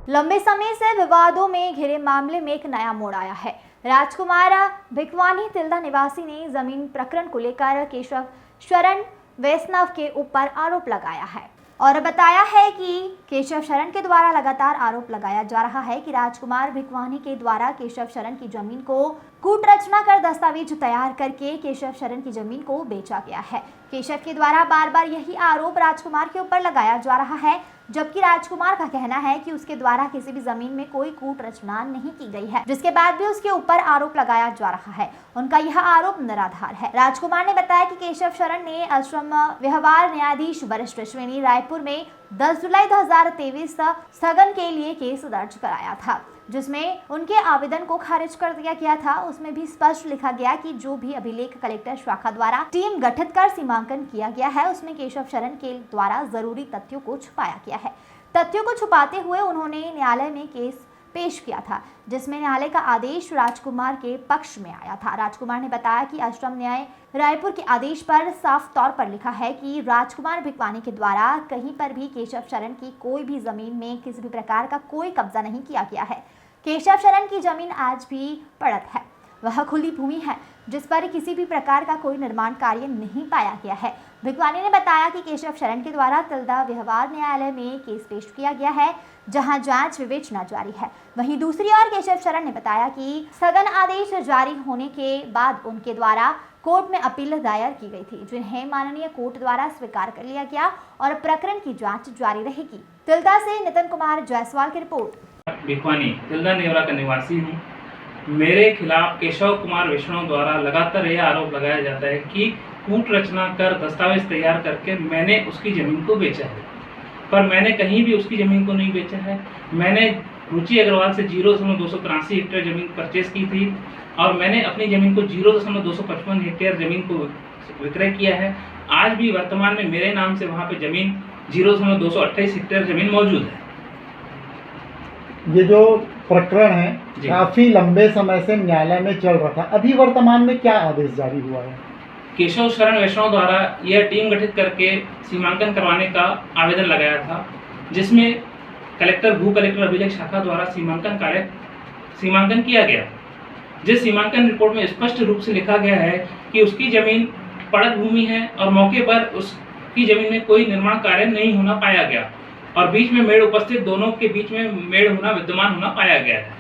लंबे समय से विवादों में घिरे मामले में एक नया मोड़ आया है। राजकुमार भिकवानी तिल्दा निवासी ने जमीन प्रकरण को लेकर केशव शरण वैष्णव के ऊपर आरोप लगाया है और बताया है कि केशव शरण के द्वारा लगातार आरोप लगाया जा रहा है कि राजकुमार भिकवानी के द्वारा केशव शरण की जमीन को कूटरचना कर दस्तावेज तैयार करके केशव शरण की जमीन को बेचा गया है। केशव के द्वारा बार बार यही आरोप राजकुमार के ऊपर लगाया जा रहा है, जबकि राजकुमार का कहना है कि उसके द्वारा किसी भी जमीन में कोई कूट रचना नहीं की गई है, जिसके बाद भी उसके ऊपर आरोप लगाया जा रहा है। उनका यह आरोप निराधार है। राजकुमार ने बताया कि केशव शरण ने आश्रम व्यवहार न्यायाधीश वरिष्ठ श्रेणी रायपुर में 10 जुलाई 2023 स्थगन के लिए केस दर्ज कराया था, जिसमें उनके आवेदन को खारिज कर दिया गया था। उसमें भी स्पष्ट लिखा गया कि जो भी अभिलेख कलेक्टर शाखा द्वारा टीम गठित कर सीमांकन किया गया है, उसमें केशव शरण के द्वारा जरूरी तथ्यों को छुपाया गया है। तथ्यों को छुपाते हुए उन्होंने न्यायालय में केस पेश किया था, जिसमें न्यायालय का आदेश राजकुमार के पक्ष में आया था। राजकुमार ने बताया कि आश्रम न्याय रायपुर के आदेश पर साफ तौर पर लिखा है कि राजकुमार भिकवानी के द्वारा कहीं पर भी केशव शरण की कोई भी जमीन में किसी भी प्रकार का कोई कब्जा नहीं किया गया है। केशव शरण की जमीन आज भी पड़त है, वह खुली भूमि है जिस पर किसी भी प्रकार का कोई निर्माण कार्य नहीं पाया गया है। भिकवानी ने बताया कि केशव शरण के द्वारा तिल्दा व्यवहार न्यायालय में केस पेश किया गया है, जहां जांच विवेचना जारी है। वहीं दूसरी ओर केशव शरण ने बताया कि स्थगन आदेश जारी होने के बाद उनके द्वारा कोर्ट में अपील दायर की गई थी, जिन्हें माननीय कोर्ट द्वारा स्वीकार कर लिया गया और प्रकरण की जांच जारी रहेगी। तिल्दा से नितिन कुमार जायसवाल की रिपोर्ट। भिकवानी तिल्दा नेवरा का निवासी हूँ। मेरे खिलाफ केशव कुमार वैष्णव द्वारा लगातार यह आरोप लगाया जाता है कि कूट रचना कर दस्तावेज तैयार करके मैंने उसकी ज़मीन को बेचा है, पर मैंने कहीं भी उसकी ज़मीन को नहीं बेचा है। मैंने रुचि अग्रवाल से 0.283 हेक्टेयर ज़मीन परचेज की थी और मैंने अपनी ज़मीन को 0.255 हेक्टेयर ज़मीन को विक्रय किया है। आज भी वर्तमान में मेरे नाम से वहाँ पे ज़मीन 0.228 हेक्टेयर ज़मीन मौजूद है। ये जो प्रकरण है काफी लंबे समय से न्यायालय में चल रहा था, अभी वर्तमान में क्या आदेश जारी हुआ है? केशव शरण वैष्णव द्वारा यह टीम गठित करके सीमांकन करवाने का आवेदन लगाया था, जिसमें भू कलेक्टर अभिलेख शाखा द्वारा सीमांकन किया गया। जिस सीमांकन रिपोर्ट में स्पष्ट रूप से लिखा गया है कि उसकी जमीन पड़त भूमि है और मौके पर उसकी जमीन में कोई निर्माण कार्य नहीं होना पाया गया और बीच में मेड़ उपस्थित दोनों के बीच में मेड़ होना विद्यमान होना पाया गया है।